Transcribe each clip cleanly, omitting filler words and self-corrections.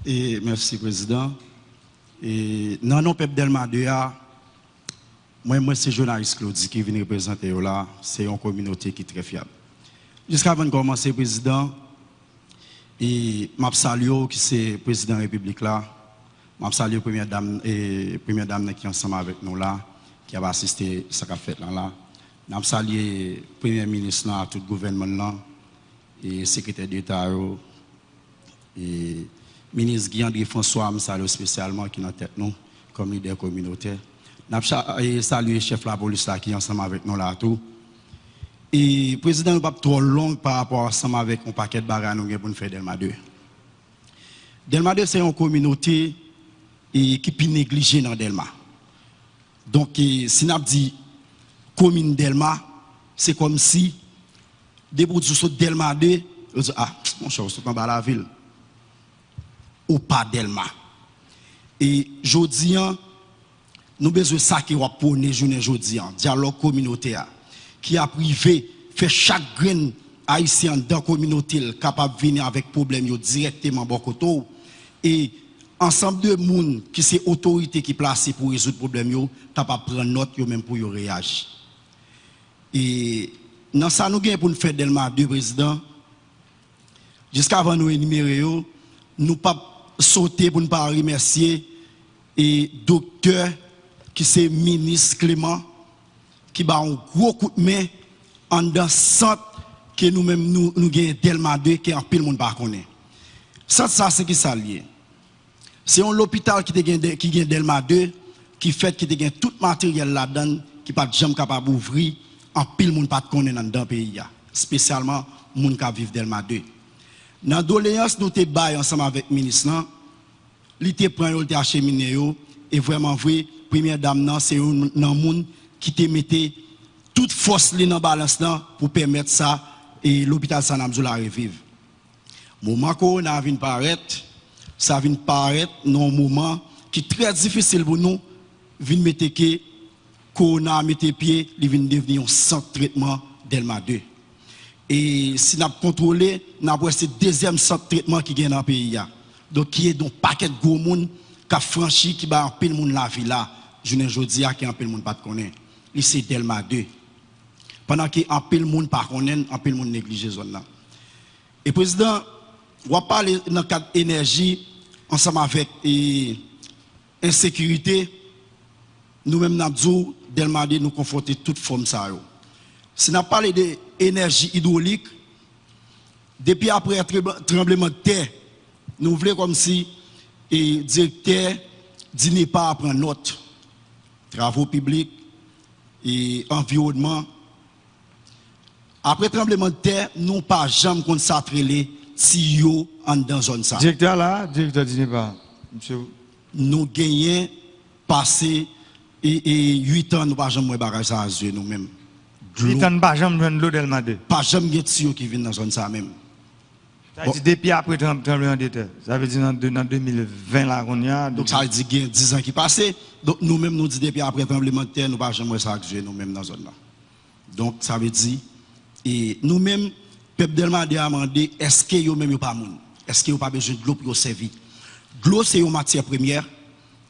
Et merci, Président. Et non, non, Pep Delma 2, moi, c'est journaliste Claudie qui vient représenter là. C'est une communauté qui est très fiable. Jusqu'avant de commencer, Président, et m'a salué qui c'est président de la République là. M'a salué première dame qui est ensemble avec nous là, qui a assisté à ce qu'a fait là. M'a salué premier ministre là, tout le gouvernement là, et secrétaire d'État et ministre Guy-André François, m'a salué spécialement qui est en tête nous comme leader communautaire. M'a salué le chef de la police là qui est ensemble avec nous là tout. Et le président n'est pas trop long par rapport ensemble avec un paquet de bagages pour nous faire Delma 2. Delma 2, c'est une communauté qui est négligée dans Delma. Donc, si on dit commune Delma, c'est comme si, des produits sur Delma 2, on dit, ah, mon cher, c'est en bas la ville. Ou pas Delma. Et jeudi, nous avons besoin de ça qui va pour les journées jeudi, dialogue communautaire, qui a privé, fait chaque grain haïtien dans la communauté capable de venir avec problème directement Bokoto. Et ensemble de monde qui c'est autorité qui placée pour résoudre le problème, capable de prendre note même pour réagir. Et dans ça, nous avons pour nous faire Delma 2 président. Jusqu'avant nous énumérer, nous pas sauter pour ne pas remercier et docteur qui c'est ministre Clément qui a un gros coup de main en dans centre que nous-mêmes nous gagnons Delma 2 qui en pile monde pas connaît. Ça c'est qui ça lié. C'est un hôpital qui gagne Delma 2 qui fait qui gagne tout matériel là-dedans qui pas jamais capable d'ouvrir en pile monde pas connaît dans le pays spécialement monde qui vivent Delma 2. Dans doléance nous te bail ensemble avec le ministre li te prend yo te acheminé yo et vraiment vrai première dame nan c'est un monde qui te mettait toute force li dans balance là pour permettre ça et l'hôpital Sanamzou la revive. Moment corona vient paraître, ça vient paraître dans un moment qui est très difficile pour nous vient mettre que corona mette pied, il vient devenir un centre de traitement Delma 2. Et si nous contrôlé, nous avons ce deuxième centre de traitement qui est dans le pays. Donc, qui est dans un paquet de gros monde qui a franchi, qui a un peu de monde la ville là. Je ne dis pas qu'il y a un peu de monde pas de connaître. Et c'est Delma 2. Pendant qu'il y a un peu de monde pas connaître, un peu de monde négligé zone là. Et président, on va parler dans le cadre énergie, ensemble avec insécurité. Nous-mêmes, nous avons Delma 2 nous confronter toute forme ça. Si nous parlons d'énergie hydraulique, depuis après un tremblement de terre, nous voulons comme si le directeur dîner pas à prendre note. Travaux publics et environnement. Après le tremblement de terre, nous n'avons pas jamais consacré les tuyaux dans la zone. Directeur là, directeur dîner pas. Monsieur. Nous gagnons passé et 8 ans, nous n'avons pas jamais bagage à nous-mêmes. 8 ans, pas jamais de l'eau Delma 2. Pas jamais de tuyaux qui viennent dans la zone ça même. Ça dit depuis après le tremblement de terre. Ça veut dire dans 2020 là qu'on y a. Donc ça veut dire qu'il y a 10 ans qui passent. Donc nous-mêmes nous disons depuis après le tremblement de terre, nous pas jamais ça nous-mêmes dans la zone là. Donc ça veut dire et nous-mêmes peuple Delma a demandé est-ce que yo même pas moun? Est-ce que yo pas besoin de l'eau pour servir? De l'eau c'est une matière première.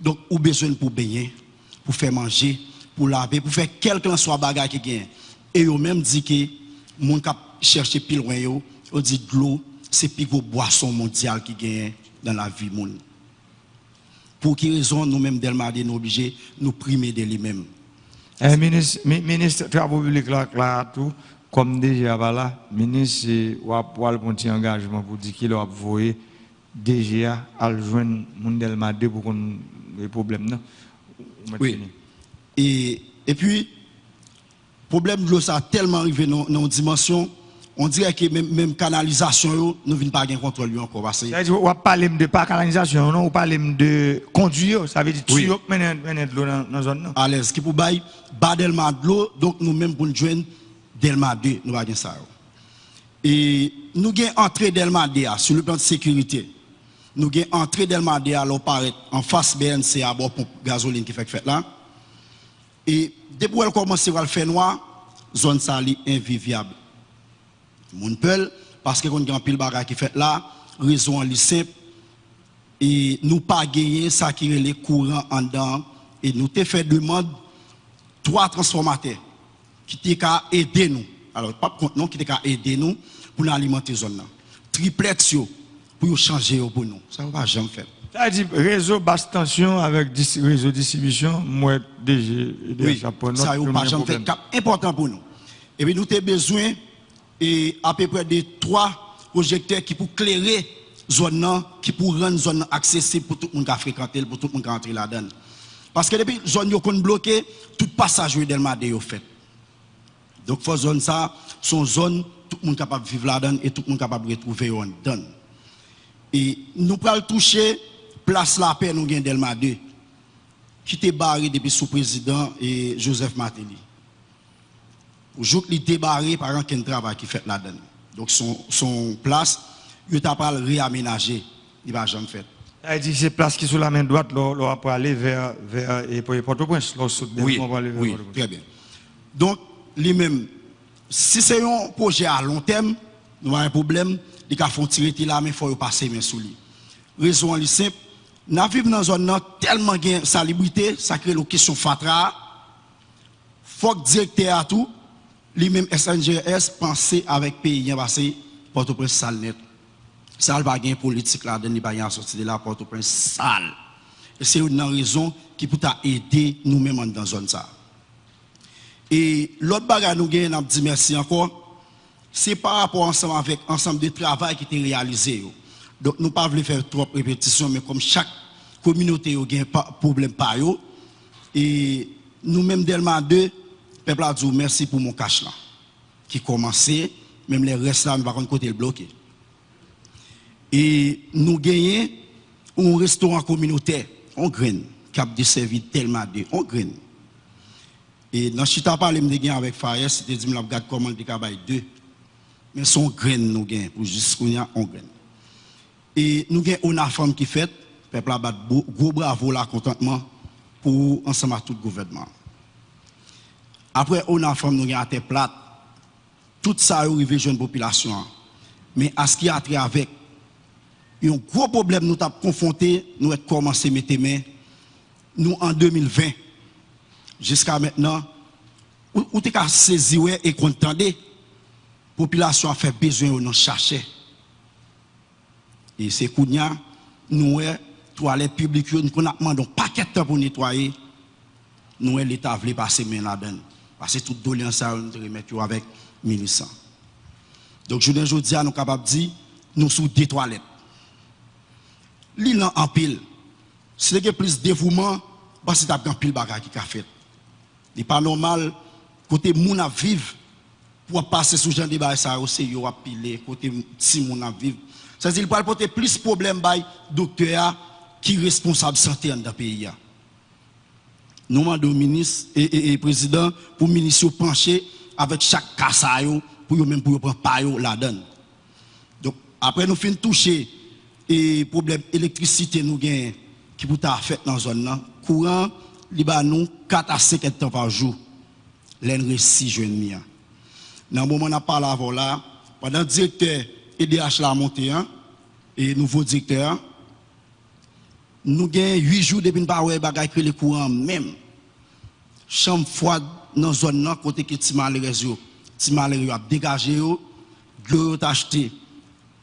Donc ou besoin pour baigner, pour faire manger, pour laver, pour faire quel que soit bagage qui gagne. Et yo même dit que moun k'ap chercher plus loin yo dit de l'eau c'est plus gros boisson mondiale qui gagne dans la vie monde. Pour quelle raison nous-mêmes Delma nous obligés nous primer de lui-même. Ministre travaux publics là tout comme déjà là ministre va pouvoir prendre un engagement pour dire qu'il va envoyer déjà à joindre Delma 2 pour qu'on les problèmes non. Oui. Et puis problème de l'eau ça a tellement arrivé dans une dimension. On dirait que même canalisation, nous ne venons pas gagner contrôle encore. Ça veut dire, on parle de pas canalisation, non? On parle de conduire, ça veut dire que tu mener de l'eau dans la zone. À l'aise, qui pour bailler, bas Delma de l'eau, donc nous-mêmes pour nous joindre Delma 2, nous avons ça. Et nous avons entré Delma 2 sur le plan de sécurité. Nous avons entré Delma 2 en face BNC à bord pompe gasoline qui fait là. Et depuis qu'elle commence à faire noir, zone ça est invivable. Mon peul, parce que quand on a un pile bagage qui fait là, raison est simple, et nous pas gagné ça qui est les courants en dedans et nous te fait demande 3 transformateurs qui t'ont aider nous. Alors pas contre non qui t'ont aider nous pour nous alimenter zone là. Triplet pour changer pour nous. Ça va jamais faire. Ça dit réseau basse tension avec réseau distribution, moi DG oui, ça va pas jamais faire. Important pour nous. Et puis nous avons besoin et à peu près de 3 projecteurs qui pour éclairer zone qui pour rendre zone accessible pour tout le monde qui a fréquenté, pour tout le monde qui a entré là-dedans. Parce que depuis zone yo kon bloqué, tout passage Delmade yo fait. Donc faut zone ça, son zone tout le monde capable de vivre là-dedans et tout le monde capable de retrouver là-dedans. Et nous pral toucher place la paix nous gain Delmade qui était barré depuis sous président et Joseph Martelly. Aujourd'hui, il était barré par un travail qui fait là-dedans. Donc son place, il t'a pas réaménager, il va jamais faire. Ça dit c'est place qui sur la main droite, là pour aller vers Port-au-Prince, oui, très bien. Donc lui-même, si c'est un projet à long terme, nous avons un problème, il faut tirer là, mais il faut passer main sous lui. Raison est simple, nous vivons dans une zone tellement de salubrité, ça crée une question fatra. Faut que directeur à tout, lui-même SNGS penser avec pays passé Port-au-Prince sale net. Ça va gagner politique là, il va y avoir sorti de la Port-au-Prince sale. Et c'est une raison qui peut aider nous-mêmes dans la zone ça. Et l'autre bagage nous gagne, nous dit merci encore, c'est par rapport ensemble avec ensemble de travail qui était réalisé. Donc nous ne pouvons pas faire trop de répétitions, mais comme chaque communauté a un problème par eux, et nous-mêmes Delmade, peuple a dit merci pour mon cash là, qui commençait, même les restes là, nous ne pouvons pas côté bloqué. Et nous gagnons un restaurant communautaire, on graine, qui a desservi Delmade, on graine. Et dans Chita parlé avec Fares, c'était dit me regarde comment le travail 2. Mais son graine nous gagne pour jusqu'on y a on graine. Et nous gagnons une femme qui fait, peuple a bat gros bravo là contentement pour ensemble à tout le gouvernement. Après on a femme nous gagne à terre plate. Tout ça arrive jeune population. Mais à ce qui a trait avec un gros problème nous avons confronté, nous avons commencé à mettre main nous en 2020. Jusqu'à maintenant, où tu as saisi et contendé, la population a fait besoin de nous chercher. Et c'est Kounia, nous, toilettes publiques, nous avons demandé un paquet de temps pour nettoyer. Nous, l'État voulait passer main là-dedans. Parce que toute doléance, nous remettons avec 1100. Donc, je dis, nous sommes capables de dire, nous sommes des toilettes. L'île en pile, si il y a plus de dévouement, parce que tu as un pile bagage qui a fait. Il n'est pas normal, côté moun a vivre, pour passer sous Jean débat, ça aussi, il y a pilé, côté si moun a vivre. C'est-à-dire qu'il peut porter plus de problèmes par docteur qui est responsable de santé dans le pays. Nous demandons au ministre et président pour le ministre pencher avec chaque cas pour même pour prendre part là-dedans. Donc, après nous finissons toucher et problème électricité nous gagne qui peut être fait dans la zone là, courant nous 4 à 5 temps par jour. L'en 6 jeunes. Dans le moment où on a parlé avant là, pendant le directeur EDH la monté et nouveau directeur, nous avons 8 jours depuis que nous avons créé le courant même. Chambre froide dans la zone là, côté que Timalérez a dégagé, de l'eau acheté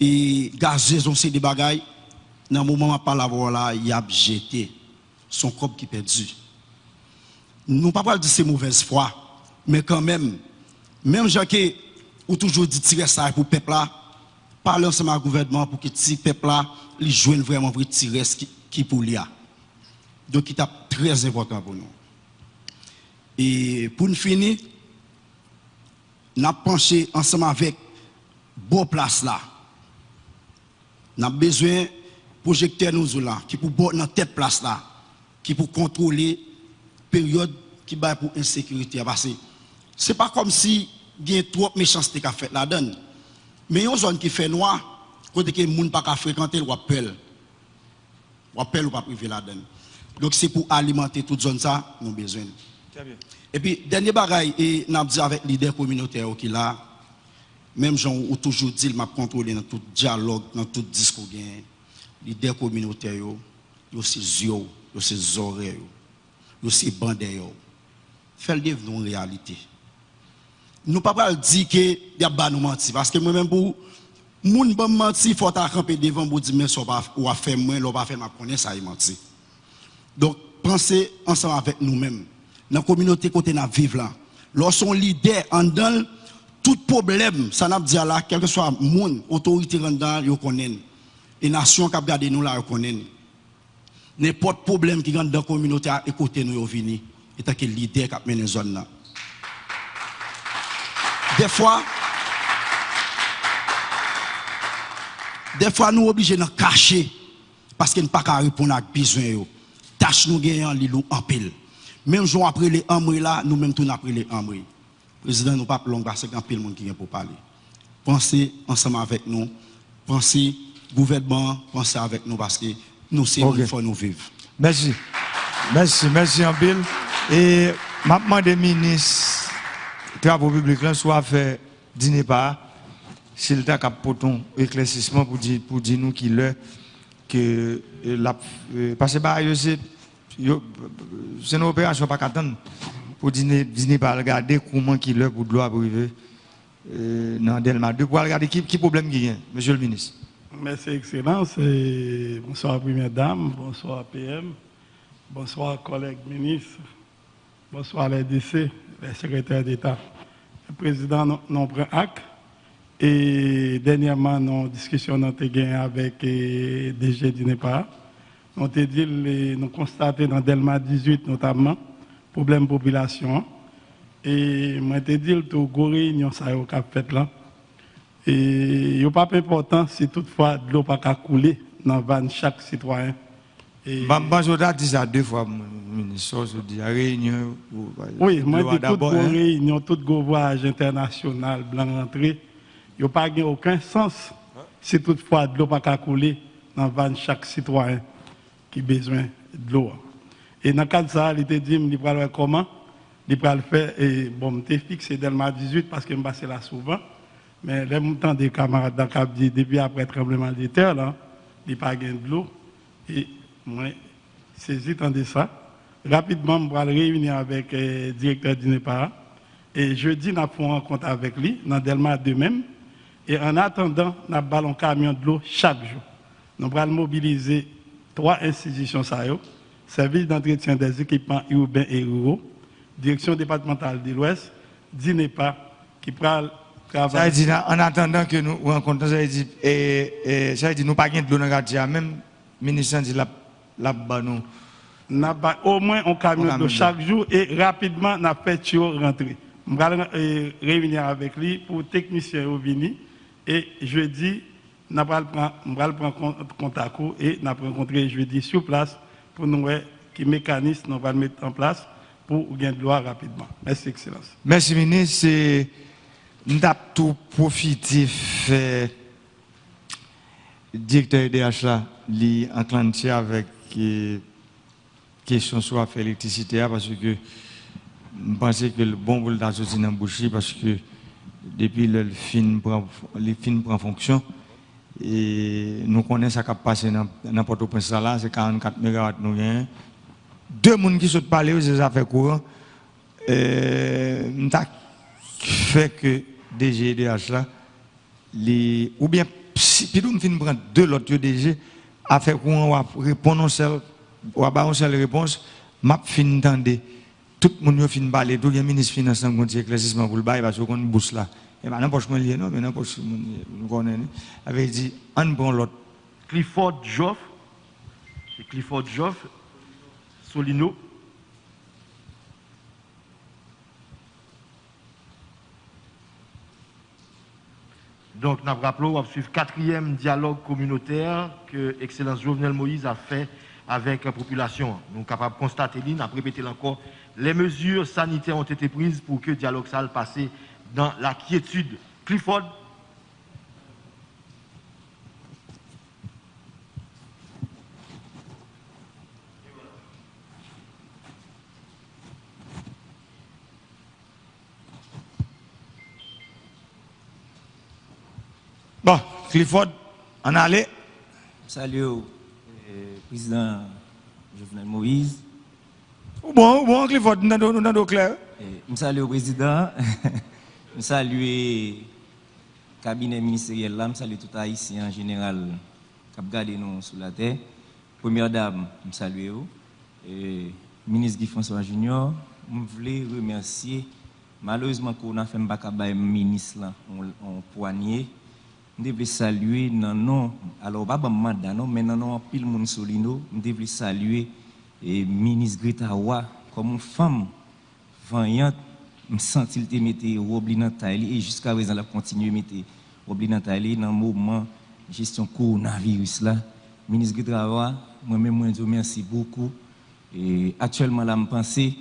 et gazaison c'est des bagailles. Dans le moment où on parle avant là, il a jeté son corps qui est perdu. Nous ne pouvons pas dire que c'est mauvaise foi, mais quand même Jacques, ou toujours dit tirer ça pour le peuple là, parler ensemble avec le gouvernement pour que le peuple là, il joue vraiment pour tirer ce qui pour lui. Donc, c'est très important pour nous. Et pour nous finir, nous avons penché ensemble avec bon place là. Nous avons besoin de projecteurs nous là, qui pour bon dans tête place là, qui pour contrôler période qui va pour insécurité. Ce n'est pas comme si il y a trop de méchanceté qui a fait là-dedans. Mais il y a une zone qui fait noir, côté que les gens ne peuvent pas fréquenter, ou appellent ou pas privé là-dedans. Donc c'est pour alimenter toute zone ça, nous avons besoin. Et puis, dernier bagaille, et nous avons dit avec les leaders communautaires qui là, même gens ont toujours dit, m'a contrôlé dans tout dialogue, dans tout discours, leader communautaire, yo c'est yeux, yo c'est oreilles, yo c'est bandé. Faites devenir une réalité. Nous ne pouvons pas dire que y a pas nous mentir parce que moi-même pour moun bon mentir faut ta camper devant pour dire mais ça ou a fait moi l'on pas fait m'a connaître ça y mentir. Donc pensez ensemble avec nous-mêmes dans la communauté côté n'a vivre là. Lorsqu'on leader en dans tout problème ça n'a dire là quel que soit monde autorité rendant yo connaît et nation qui regarder nous là yo connaît. N'importe problème qui rentre dans la communauté à écouter nous yo vini et tant que leader qui mène zone là. Des fois, nous sommes obligés de nous cacher parce que nous ne pouvons pas répondre à besoin. Tâche nous gagnons l'îlot en pile. Même jour après les amri là, nous-mêmes tout après les amri. Président, nous ne pouvons pas long parce qu'il y a un pile monde qui vient pour parler. Pensez ensemble avec nous. Pensez gouvernement, pensez avec nous parce que nous c'est il faut nous vivre. Merci. Merci en pile. Et maintenant des ministres travaux publics là soit fait dîner pas s'il t'a cap poton éclaircissement pour dire nous qu'il l'heure que la parce que bah c'est une opération pas qu'attendre pour dîner pas regarder comment qu'il l'heure pour de l'eau arriver dans Delma 2 pour regarder qui problème qui vient monsieur le ministre. Merci excellence et bonsoir première dame, bonsoir PM, bonsoir collègues ministres, bonsoir les DC, les secrétaires d'État. Le président nous prend acte et dernièrement nous discussion avec DG d'INEPA. Nous avons dit nous constaté dans Delma 18 notamment problème population et moi te dit tout gros réunion ça au cap fait là et il pas important si toutefois de l'eau pas couler dans van chaque citoyen. Je dis ça deux fois, ministre, je dis réunion. Oui, moi je dis toute réunion, tout voyage international, blanc rentré, il n'y a pas aucun sens si toutefois de l'eau pas couler dans van chaque citoyen qui a besoin de l'eau. Et dans le cas de ça, il te dit, il va le comment, il va le faire, et bon, je fixé Delma 18 parce que je passe là souvent, mais les montants des camarades dans le dit depuis après le tremblement de terre, là, il n'y a pas de l'eau. Et moi, saisi de ça. Rapidement, je vais réunir avec le directeur d'INEPA. Et jeudi, nous avons une rencontre avec lui, dans Delma 2 même. Et en attendant, nous avons un camion de l'eau chaque jour. Nous allons mobiliser 3 institutions, service d'entretien des équipements urbains et ruraux, direction départementale de l'Ouest, d'INEPA, qui prend travailler. Ça veut dire, en attendant que nous rencontrons, ça veut dire, nous n'avons pas de l'eau dans le quartier, même le ministre dit là-bas, nous. Au moins un camion de chaque jour et rapidement, nous avons fait rentrer. Je vais réunir avec lui pour technicien au Vini et jeudi, nous allons prendre contact et nous allons rencontrer jeudi sur place pour nous voir quel mécanisme nous allons mettre en place pour gagner de l'eau rapidement. Merci, Excellence. Merci, ministre. Nous avons tout profité directeur DH là, li enclenché avec question sur l'électricité parce que je pense que le bon boulot dans le bouche parce que depuis le film prend fonction et nous connaissons ça qui passe dans n'importe où là c'est 44 MW nous gagnons. Deux personnes qui sont parlé des affaires courantes nous fait que DGDH là ou bien puis nous finissons prendre deux l'autre DG a fait qu'on va répondre ou à une seule réponse m'a fin tendre tout le monde fin parler tout le ministre finance en compte éclaircissement pour le bail parce qu'on bourse là et ben n'importe moi lié non mais n'importe nous connaît avait dit on prend l'autre Clifford Joff Solino. Donc, nous rappelons, on va suivre le 4e dialogue communautaire que Excellence Jovenel Moïse a fait avec la population. Nous sommes capables de constater, nous avons répété encore, les mesures sanitaires ont été prises pour que le dialogue s'aille passer dans la quiétude. Clifford. Bon, Clifford, on allait. Salut, Président Jovenel Moïse. Bon, Clifford, nous avons clair. Je salue le président, je salue le cabinet ministériel, je salue tout Haïtien en général qui a gardé nous sous la terre. Première dame, je salue vous. Ministre Guy François Junior, je voulais remercier. Malheureusement, qu'on a fait un bac ministre en poignée. Je voulais saluer non, alors pas mandat non, mais non pile moun solino. Je voulais saluer ministre Greta Wa comme une femme vaillante. Je sens qu'il te mettait robe dans taille et jusqu'à présent la continue mettre robe dans taille dans le moment gestion coronavirus là. Ministre Greta Wa, moi-même je remercie beaucoup. Et actuellement là, je pense que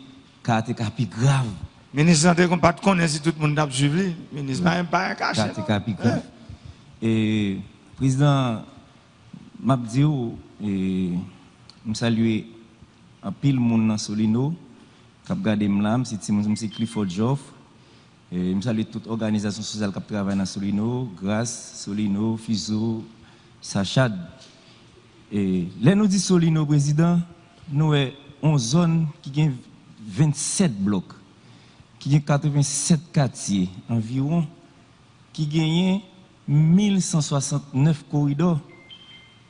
c'est plus grave. Ministre Santé, on ne connaît pas si tout le monde a suivi. Ministre, pas un cachet. Et président, Mabdio, je salue un pile monde dans Solino, qui a gardé Mlam, c'est Clifford Joff. Je salue toute organisation sociale qui travaille dans Solino, Grâce, Solino, Fiso, Sachad. Et là, nous disons Solino, président, nous sommes en zone qui a 27 blocs. Qui a 87 quartiers environ, qui gagne 1169 corridors,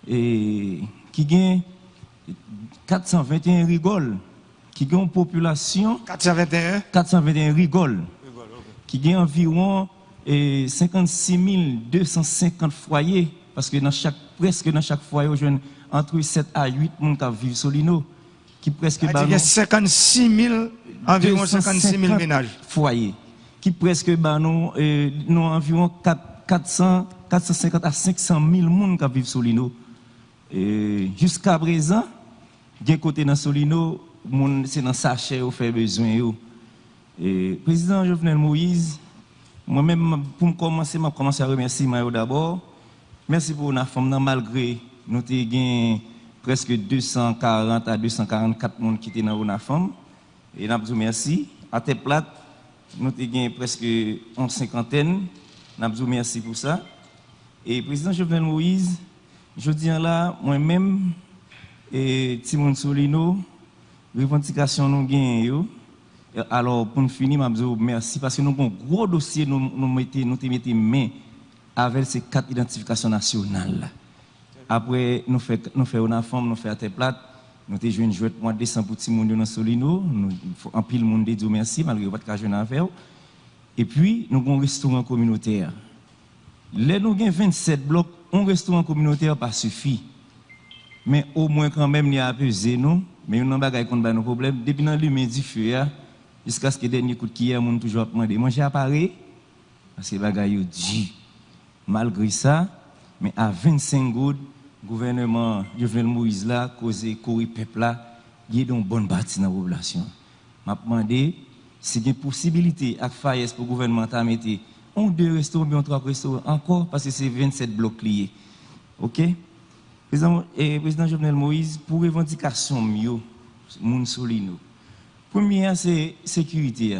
et qui gagne 421 rigoles, qui gagne une population 421 rigoles, qui gagne environ 56 250 foyers, parce que presque dans chaque foyer, il y a entre 7 à 8 personnes qui vivent sur l'île, qui presque... Il y a 56 000... Environ 56 000 ménages. Foyers. Qui presque nous environ 450 à 500 000 personnes qui vivent sur Solino. Jusqu'à présent, d'un côté dans Solino, c'est dans sachet où fait besoin. Président Jovenel Moïse, moi-même, pour commencer, je commence à remercier d'abord. Merci pour la femme, malgré nous avons presque 240 à 244 personnes qui étaient dans la femme. Et nous vous merci. À tes plates, nous avons presque une cinquantaine. Nous vous merci pour ça. Et président Jovenel Moïse, je dis là, moi-même, et Timon Solino, revendication nous gagnons. Alors, pour nous finir, je vous merci parce que nous avons un gros dossier, nous mettons main avec ces 4 identifications nationales. Après, nous faisons une forme, nous faisons à tes plates. Nous avons joué une jouette mois de décembre pour Timoun dans Solino. Nous en pile monde dit merci, malgré votre cas jeune affaire. Et puis, nous avons un restaurant communautaire. Là, nous avons 27 blocs. Un restaurant communautaire pas suffit. Mais au moins, quand même, il y a pesé nous. Mais nous n'avons pas de problème. Depuis dans l'humain du feu, jusqu'à ce que le dernier coup de qui nous toujours demandé manger à Paris. Parce que les bagailles dit. Malgré ça, mais à 25 gouttes, gouvernement Jovenel Moïse là, causé courir peuple là, il y a une bonne partie dans la population. Je me demande si il y a une possibilité à faire pour le gouvernement de mettre 1 ou 2 restaurants, bien 3 restaurants encore, parce que c'est 27 blocs liés. OK? Président Jovenel Moïse, pour revendication mieux, moun solino. Premier, c'est sécurité.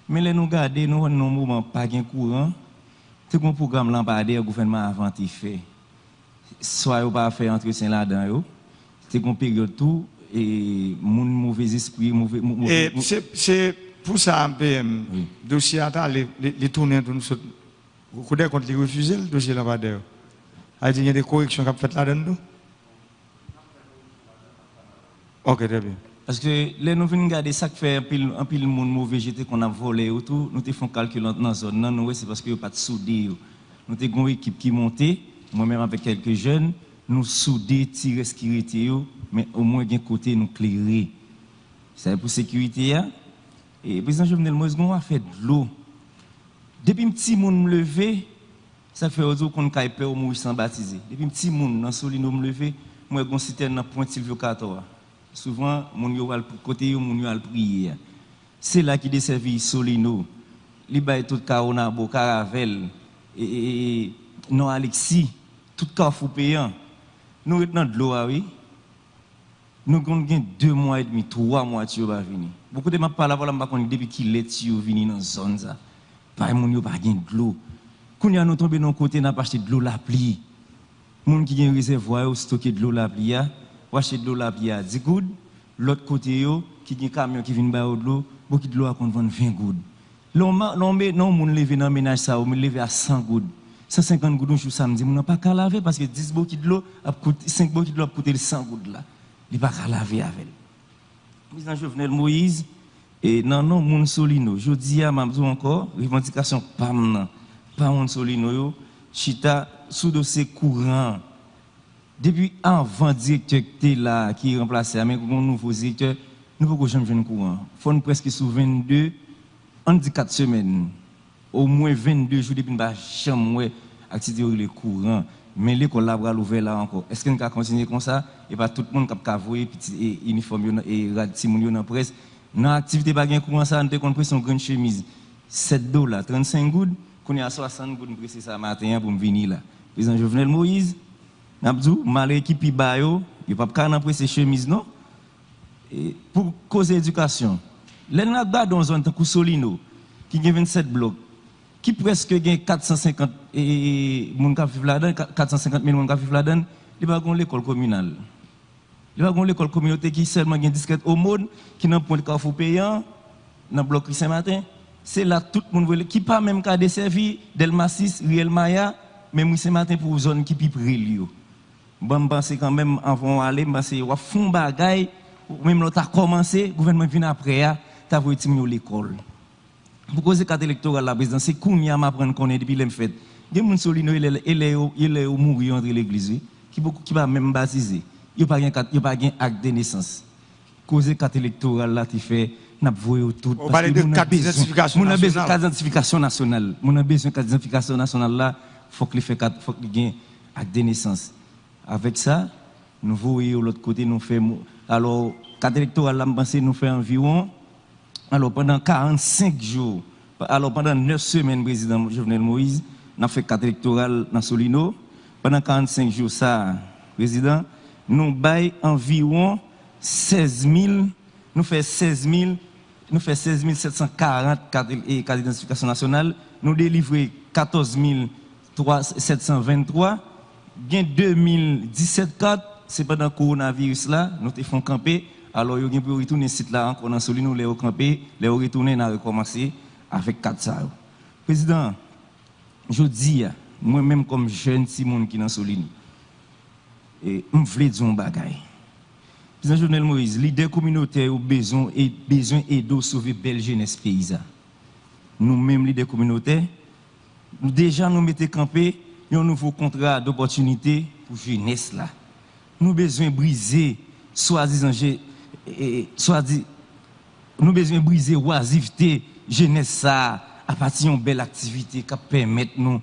Mais là, nous regardons, nous avons un moment pas de courant. Tout un programme lampadaire, le gouvernement a inventé fait. Soit il pas fait entretien là-dedans, c'est une période tout et mon mauvais esprit, mauvais. C'est pour ça un peu dossier à les tourner nous vous connaissez quand les refuser le dossier là-bas. Il y a des corrections qui ont fait là-dedans. OK, très bien. Parce que là nous venons regarder ça qui fait un pile monde mauvais jeté qu'on a volé autour, nous te font calcul dans la zone. Non, c'est parce que pas de soudé. Nous avons une équipe qui montait. Moi-même avec quelques jeunes, nous soudés, tirer sécurité, mais au moins d'un côté nous clairer. C'est pour sécurité. Et le président Jovenel Moïse a fait de l'eau. Depuis un petit monde me lever, ça fait autre qu'on a peur mourir sans baptiser. Depuis un petit monde dans Solino me lever, moi j'ai un citerne dans Pointe Silvio 14. Souvent, mon yo al côté mon yo al prier. C'est là qui desservit Solino. Li bay tout Caronabo, Caravel et non Alexis. Tout carrefour payant. Nous sommes dans de l'eau, oui. Nous avons 2 mois et demi, 3 mois qui va venir. Beaucoup de gens parlent depuis qu'il est venu dans la zone. Pas de gens qui de l'eau. Quand nous tombé dans le côté, nous avons acheté de l'eau la pluie. Moun qui gen réservoir yo stocker de l'eau la plia, ou acheter de l'eau la plia 10 gouttes, l'autre côté yo qui gen camion qui vient ba de l'eau, beaucoup de l'eau a kon vendre 20 gouttes. Non moun lever dans ménage ça, ou me lever à 100 gouttes. 150 gouttes jour samedi, moun pas qu'à laver parce que 10 bouquets de l'eau a coûté 5 bouquets de l'eau a coûté 100 gouttes là. Il pas qu'à laver avec. Président Jovenel Moïse et non moun Solino, je dis à m'abdou encore, revendication pas moun Solino yo, chita sous dossier courant. Depuis avant directeur qui là qui remplacé avec un nouveau directeur, nous pouvons jamais jouer courant. Faut presque sous 22 on dit 4 semaines. Au moins 22 jours depuis pas jamais activité le courant. Mais l'école là va l'ouvrir là encore. Est-ce qu'on va continuer comme ça et pas tout le monde qui a voyer petit uniforme et radicimoun dans presse. Dans activité pas gain courant ça, on te compris son grande chemise. $7, 35 gouttes, qu'on est à 60 gouttes pressé ça matin pour me venir là. Président Jovenel Moïse, n'abdou mal équipe ba yo, il pas ka nan pressé chemise non. Et pour cause éducation. L'en a dans zone tant Solino qui a 27 blocs qui presque gagne 450 et moun ka vivre là-dedans 450 000 moun ka vivre là-dedans, il va gon l'école communale. Il va gon l'école communautaire qui seulement gagne discrète au monde qui n'a point de carrefour payant dans bloc Saint-Martin. C'est là tout le monde qui pas même ka desservi Delma 6, Riel Maya, même Saint-Martin pour zone qui plus près lui. Bon penser quand même avant aller penser wa fond bagay même l'autre a commencé gouvernement vient après tu as voulu l'école. Pour cause carte électorale la présidence c'est combien m'apprendre qu'on est depuis l'em fait. Des moun Solino il est mourir entre l'église qui va même baptiser. Il pas gain acte de naissance. Cause carte électorale là tu fait n'a voyé tout on parle de carte d'identification nationale. On a besoin de carte d'identification nationale. On a besoin de carte d'identification nationale là faut que il gain acte de naissance. Avec ça nous voyons l'autre côté nous fait alors carte électorale là penser nous fait environ alors pendant 45 jours, alors pendant 9 semaines, président Jovenel Moïse, nous avons fait carte électorale dans Solino. Pendant 45 jours, ça, président, nous baillons environ 16 000, nous faisons 16 740 cartes d'identification nationale, nous délivrons 14 723, gain 2017 cartes, c'est pendant le coronavirus là, nous te font camper. Alors, il y a pour retourner site là encore dans Solino, les camper, les retourner, on a recommencé avec 4 ça. Président, je dis, moi-même comme jeune Simon qui est dans Solino, et je veux dire un bagay. Président Jovenel Moïse, leader communautaire, besoin d'aider sauver belle jeunesse paysanne. Nous-mêmes, leader communautaire, déjà nous mettons campé un nouveau contrat d'opportunité pour la jeunesse là. Nous avons besoin de briser, nous besoin de briser oisiveté jeunesse ça à partir d'une belle activité qui permet nous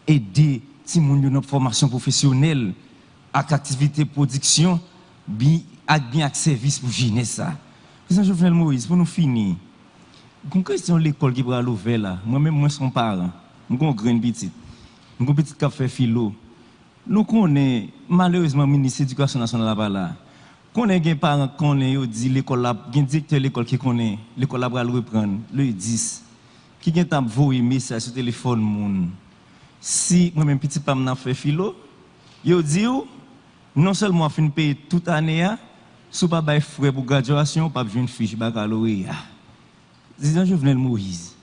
aider si nous avons une formation professionnelle avec activité production bien avec service pour jeunesse ça. Président Jovenel Moïse pour nous finir. Une question l'école qui va l'ouvrir là. Moi-même moi son parent. Moi une grande petite. Une petite qui fait philo. Nous connaissons malheureusement le ministre de l'Éducation nationale là. Quand on a des parents qui dit l'école là, un directeur de l'école qui connaît, l'école là va le reprendre, le 10, qui vient t'envoyer un message sur le téléphone moun. Si moi-même petit pas m'a fait philo, il dit non seulement fin payer toute année, sous pas bail frais pour graduation, pas besoin de fiche baccalauréat. Président Jovenel Moïse,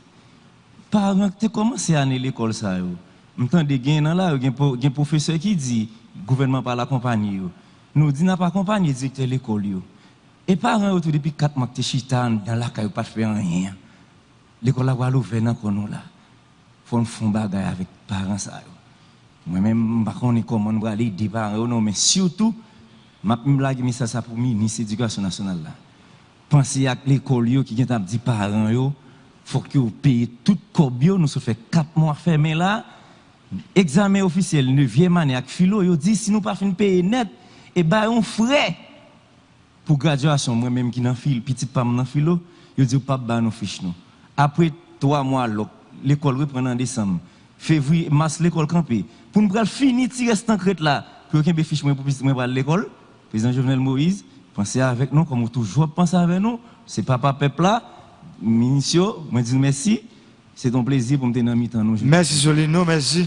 parents tu commencé à aller l'école ça yo. M'entend des gain là, un professeur qui dit gouvernement pas l'accompagner yo. Nous disons n'a pas accompagné le directeur de l'école. Et parents autour depuis 4 mois que chitan dans la caille pas faire rien. L'école là va l'ouvrir dans nous là. Faut faire bagaille avec parents ça. Moi même pas connait comment on va aller aider parents non mais surtout m'a blague mais ça pour ministre de l'Éducation nationale là. Pensez à l'école qui vient dit parents yo faut que vous payez tout cobio nous ça fait 4 mois fermé là. Examen officiel 9e année avec philo yo dit si nous pas fin payer net et bah on frais pour graduation moi même qui dans fil petit pas dans philo yo dit pas ba nos fiches nous après 3 mois l'école reprend en décembre février mars l'école campé pour nous finir tirer cette encrette là pour aucun fiche moi pour l'école président Jovenel Moïse pensez avec nous comme toujours penser avec nous c'est papa peuple là ministre moi dis merci c'est un plaisir pour me tenir en mi-temps nous merci Solino merci